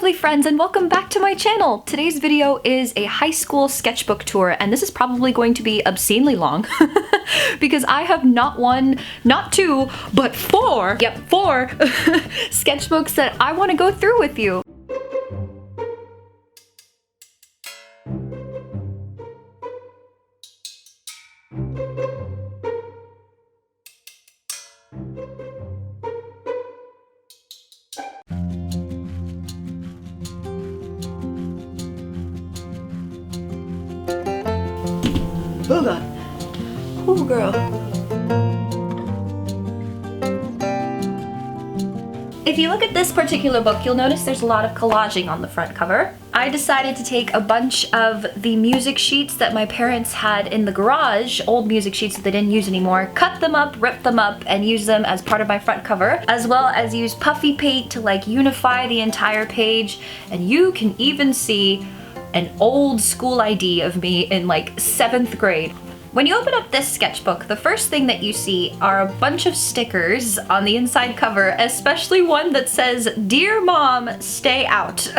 lovely friends, and welcome back to my channel. Today's video is a high school sketchbook tour, and this is probably going to be obscenely long because I have not one, not two, but four sketchbooks that I want to go through with you. Oh god. Oh girl. If you look at this particular book, you'll notice there's a lot of collaging on the front cover. I decided to take a bunch of the music sheets that my parents had in the garage, old music sheets that they didn't use anymore, cut them up, rip them up, and use them as part of my front cover, as well as use puffy paint to like unify the entire page. And you can even see an old school ID of me in like 7th grade. When you open up this sketchbook, the first thing that you see are a bunch of stickers on the inside cover, especially one that says, "Dear Mom, stay out."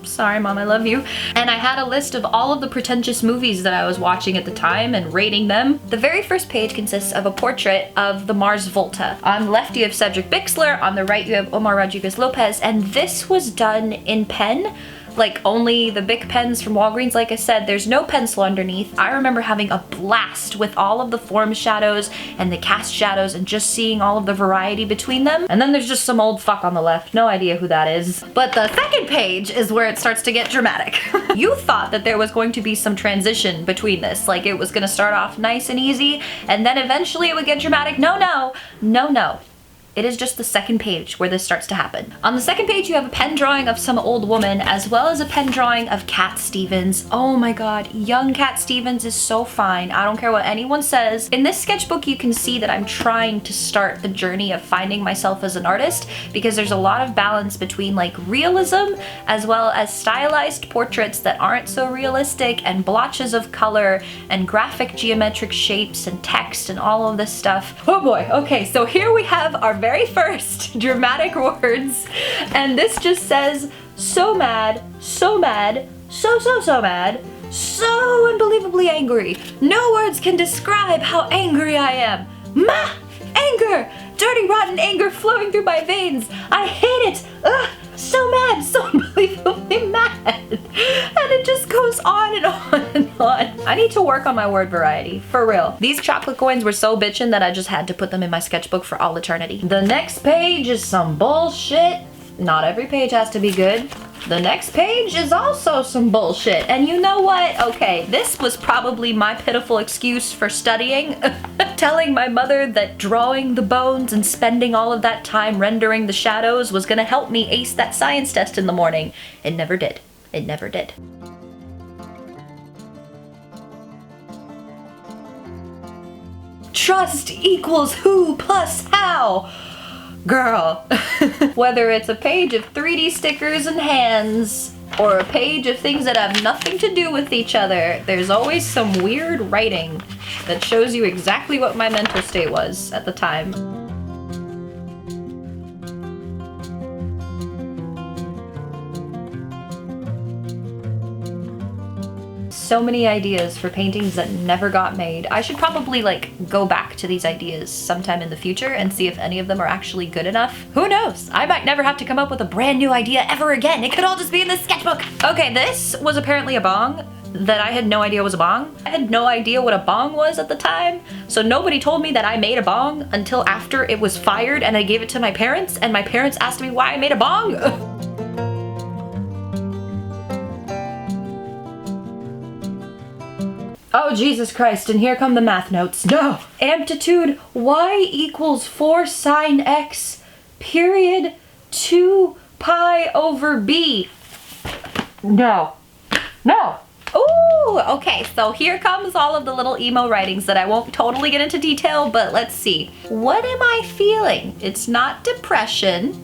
Sorry, Mom, I love you. And I had a list of all of the pretentious movies that I was watching at the time and rating them. The very first page consists of a portrait of the Mars Volta. On the left you have Cedric Bixler, on the right you have Omar Rodriguez Lopez, and this was done in pen. Like only the Bic pens from Walgreens. Like I said, there's no pencil underneath. I remember having a blast with all of the form shadows and the cast shadows and just seeing all of the variety between them. And then there's just some old fuck on the left. No idea who that is. But the second page is where it starts to get dramatic. You thought that there was going to be some transition between this. Like it was gonna start off nice and easy and then eventually it would get dramatic. No, no, no, no. It is just the second page where this starts to happen. On the second page, you have a pen drawing of some old woman, as well as a pen drawing of Cat Stevens. Oh my god, young Cat Stevens is so fine. I don't care what anyone says. In this sketchbook, you can see that I'm trying to start the journey of finding myself as an artist, because there's a lot of balance between like realism, as well as stylized portraits that aren't so realistic, and blotches of color, and graphic geometric shapes, and text, and all of this stuff. Oh boy, okay, so here we have our very first dramatic words, and this just says, so mad, so mad, so mad, so unbelievably angry. No words can describe how angry I am. Anger! Dirty rotten anger flowing through my veins. I hate it. Ugh, so mad, so unbelievably mad. And it just goes on and on and on. I need to work on my word variety, for real. These chocolate coins were so bitchin' that I just had to put them in my sketchbook for all eternity. The next page is some bullshit. Not every page has to be good. The next page is also some bullshit. And you know what? Okay, this was probably my pitiful excuse for studying. Telling my mother that drawing the bones and spending all of that time rendering the shadows was gonna help me ace that science test in the morning. It never did. It never did. Trust equals who plus how. Girl. Whether it's a page of 3D stickers and hands, or a page of things that have nothing to do with each other, there's always some weird writing that shows you exactly what my mental state was at the time. So many ideas for paintings that never got made. I should probably like go back to these ideas sometime in the future and see if any of them are actually good enough. Who knows? I might never have to come up with a brand new idea ever again. It could all just be in this sketchbook. Okay, this was apparently a bong that I had no idea was a bong. I had no idea what a bong was at the time, so nobody told me that I made a bong until after it was fired and I gave it to my parents, and my parents asked me why I made a bong. Oh, Jesus Christ, and here come the math notes. No! Amplitude y equals 4 sine x period 2 pi over b. No. No! Ooh, okay, so here comes all of the little emo writings that I won't totally get into detail, but let's see. What am I feeling? It's not depression.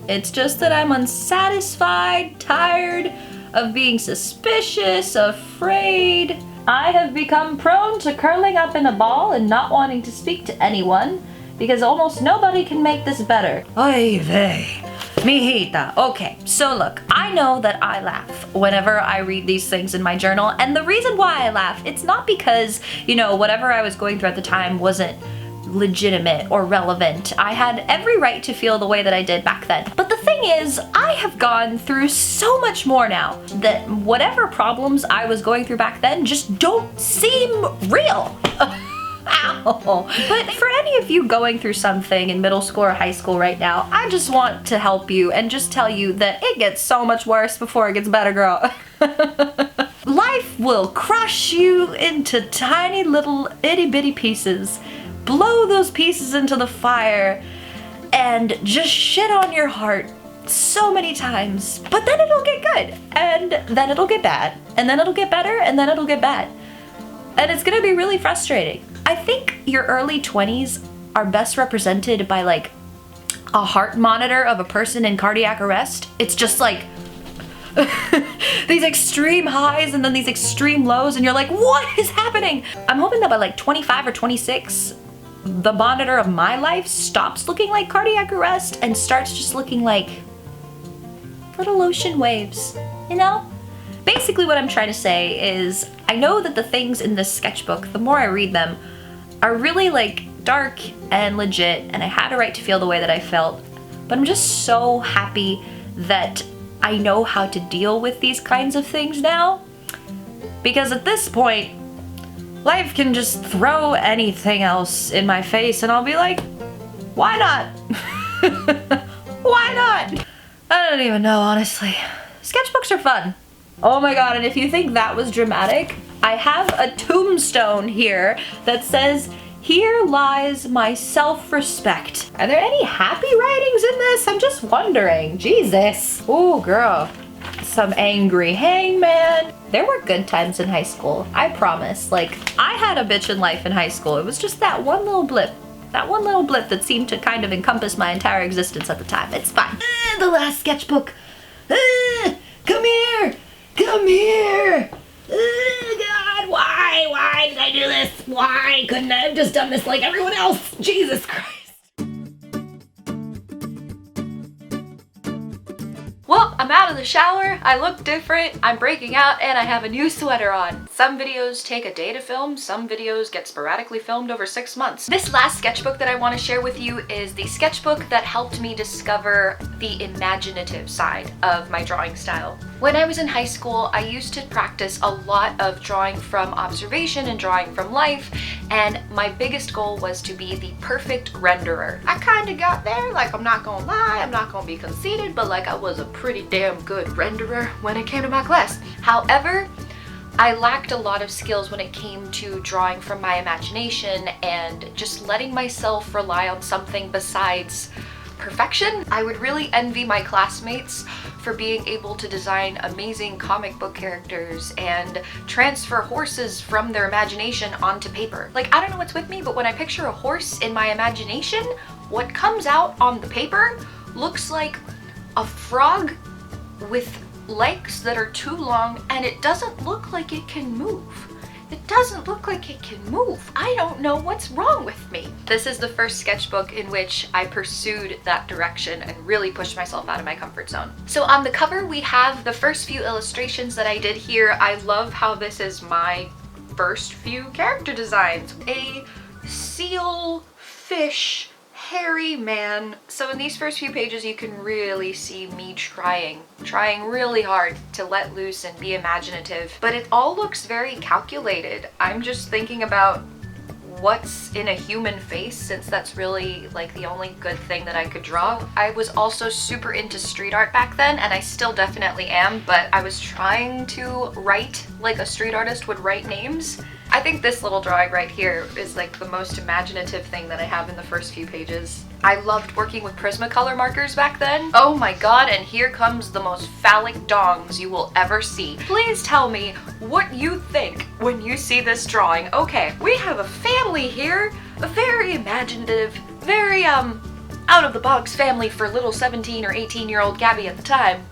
It's just that I'm unsatisfied, tired of being suspicious, afraid. I have become prone to curling up in a ball and not wanting to speak to anyone because almost nobody can make this better. Oy vey. Mijita. Okay, so look, I know that I laugh whenever I read these things in my journal, and the reason why I laugh, it's not because, you know, whatever I was going through at the time wasn't legitimate or relevant. I had every right to feel the way that I did back then. But the thing is, I have gone through so much more now that whatever problems I was going through back then just don't seem real. Ow. But for any of you going through something in middle school or high school right now, I just want to help you and just tell you that it gets so much worse before it gets better, girl. Life will crush you into tiny little itty bitty pieces, blow those pieces into the fire, and just shit on your heart so many times. But then it'll get good, and then it'll get bad, and then it'll get better, and then it'll get bad. And it's gonna be really frustrating. I think your early 20s are best represented by like a heart monitor of a person in cardiac arrest. It's just like these extreme highs and then these extreme lows, and you're like, what is happening? I'm hoping that by like 25 or 26, the monitor of my life stops looking like cardiac arrest and starts just looking like little ocean waves, you know? Basically what I'm trying to say is, I know that the things in this sketchbook, the more I read them, are really like dark and legit, and I had a right to feel the way that I felt, but I'm just so happy that I know how to deal with these kinds of things now, because at this point, life can just throw anything else in my face and I'll be like, why not? Why not? I don't even know, honestly. Sketchbooks are fun. Oh my god, and if you think that was dramatic, I have a tombstone here that says, "Here lies my self-respect." Are there any happy writings in this? I'm just wondering. Jesus. Ooh, girl. Some angry hangman. There were good times in high school, I promise. Like, I had a bitchin' life in high school. It was just that one little blip. That one little blip that seemed to kind of encompass my entire existence at the time. It's fine. The last sketchbook. Come here. Come here. God, why did I do this? Why couldn't I have just done this like everyone else? Jesus Christ. Well, I'm out of the shower, I look different, I'm breaking out, and I have a new sweater on. Some videos take a day to film, some videos get sporadically filmed over 6 months. This last sketchbook that I want to share with you is the sketchbook that helped me discover the imaginative side of my drawing style. When I was in high school, I used to practice a lot of drawing from observation and drawing from life, and my biggest goal was to be the perfect renderer. I kind of got there, like, I'm not gonna lie, I'm not gonna be conceited, but like I was a pretty damn good renderer when it came to my class. However, I lacked a lot of skills when it came to drawing from my imagination and just letting myself rely on something besides perfection. I would really envy my classmates for being able to design amazing comic book characters and transfer horses from their imagination onto paper. Like, I don't know what's with me, but when I picture a horse in my imagination, what comes out on the paper looks like a frog with legs that are too long, and it doesn't look like it can move. It doesn't look like it can move. I don't know what's wrong with me. This is the first sketchbook in which I pursued that direction and really pushed myself out of my comfort zone. So on the cover, we have the first few illustrations that I did here. I love how this is my first few character designs. A seal, fish, hairy man. So in these first few pages, you can really see me trying really hard to let loose and be imaginative, but it all looks very calculated. I'm just thinking about what's in a human face, since that's really like the only good thing that I could draw. I was also super into street art back then, and I still definitely am, but I was trying to write like a street artist would write names. I think this little drawing right here is like the most imaginative thing that I have in the first few pages. I loved working with Prismacolor markers back then. Oh my god, and here comes the most phallic dongs you will ever see. Please tell me what you think when you see this drawing. Okay, we have a family here, a very imaginative, very out of the box family for little 17 or 18-year-old Gaby at the time.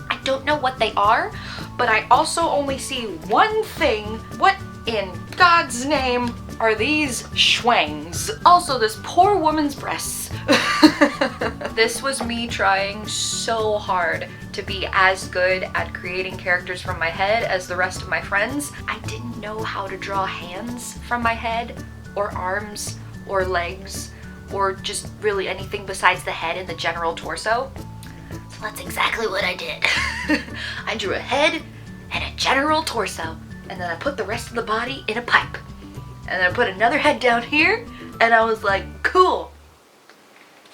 I don't know what they are, but I also only see one thing. What in God's name are these schwangs? Also, this poor woman's breasts. This was me trying so hard to be as good at creating characters from my head as the rest of my friends. I didn't know how to draw hands from my head, or arms, or legs, or just really anything besides the head and the general torso. So that's exactly what I did. I drew a head and a general torso, and then I put the rest of the body in a pipe. And then I put another head down here, and I was like, cool.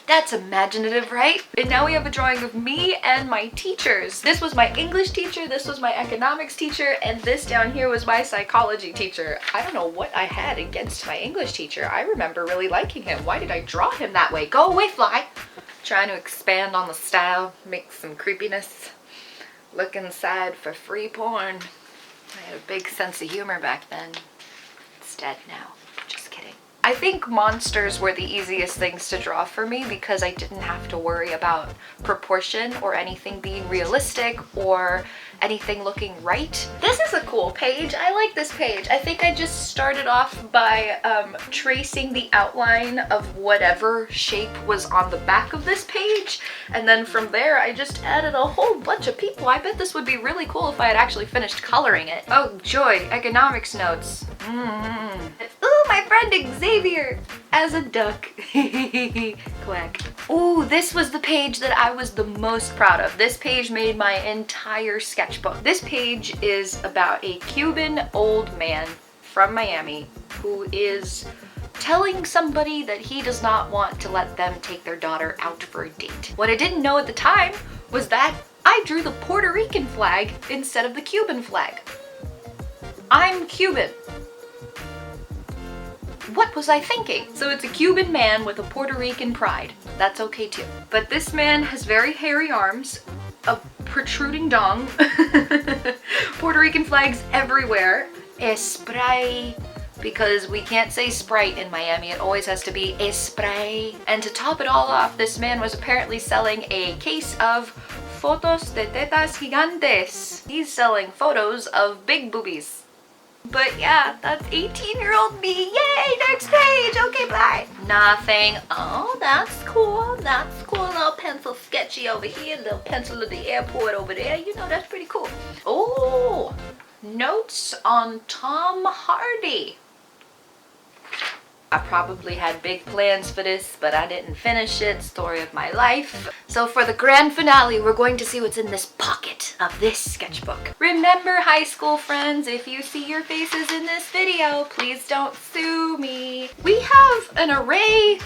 That's imaginative, right? And now we have a drawing of me and my teachers. This was my English teacher, this was my economics teacher, and this down here was my psychology teacher. I don't know what I had against my English teacher. I remember really liking him. Why did I draw him that way? Go away, fly! Trying to expand on the style, make some creepiness. Looking sad for free porn. I had a big sense of humor back then. It's dead now. Just kidding. I think monsters were the easiest things to draw for me because I didn't have to worry about proportion or anything being realistic or anything looking right. This is a cool page. I like this page. I think I just started off by tracing the outline of whatever shape was on the back of this page, and then from there I just added a whole bunch of people. I bet this would be really cool if I had actually finished coloring it. Oh joy, economics notes. Ooh, my friend Xavier as a duck. Quack. Ooh, this was the page that I was the most proud of. This page made my entire sketchbook. This page is about a Cuban old man from Miami who is telling somebody that he does not want to let them take their daughter out for a date. What I didn't know at the time was that I drew the Puerto Rican flag instead of the Cuban flag. I'm Cuban. What was I thinking? So it's a Cuban man with a Puerto Rican pride. That's okay too. But this man has very hairy arms, a protruding dong, Puerto Rican flags everywhere, spray, because we can't say Sprite in Miami, it always has to be spray. And to top it all off, this man was apparently selling a case of fotos de tetas gigantes. He's selling photos of big boobies. But yeah, that's 18-year-old me. Yay, next page. Okay, bye. Nothing. Oh, that's cool. That's cool. Little pencil sketchy over here. Little pencil at the airport over there. You know, that's pretty cool. Oh, notes on Tom Hardy. I probably had big plans for this, but I didn't finish it. Story of my life. So for the grand finale, we're going to see what's in this pocket of this sketchbook. Remember, high school friends, if you see your faces in this video, please don't sue me. We have an array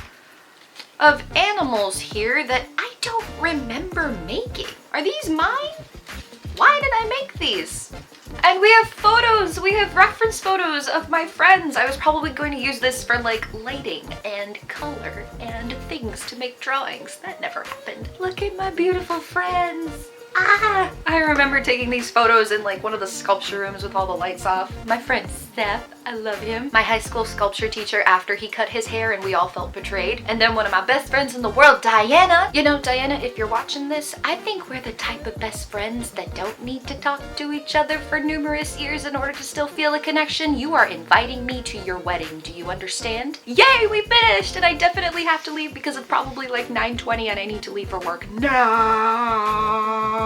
of animals here that I don't remember making. Are these mine? Why did I make these? And we have photos, we have reference photos of my friends. I was probably going to use this for like lighting and color and things to make drawings. That never happened. Look at my beautiful friends. Ah! I remember taking these photos in like one of the sculpture rooms with all the lights off. My friend Seth, I love him. My high school sculpture teacher after he cut his hair and we all felt betrayed. And then one of my best friends in the world, Diana. You know, Diana, if you're watching this, I think we're the type of best friends that don't need to talk to each other for numerous years in order to still feel a connection. You are inviting me to your wedding. Do you understand? Yay, we finished! And I definitely have to leave because it's probably like 9:20 and I need to leave for work. No!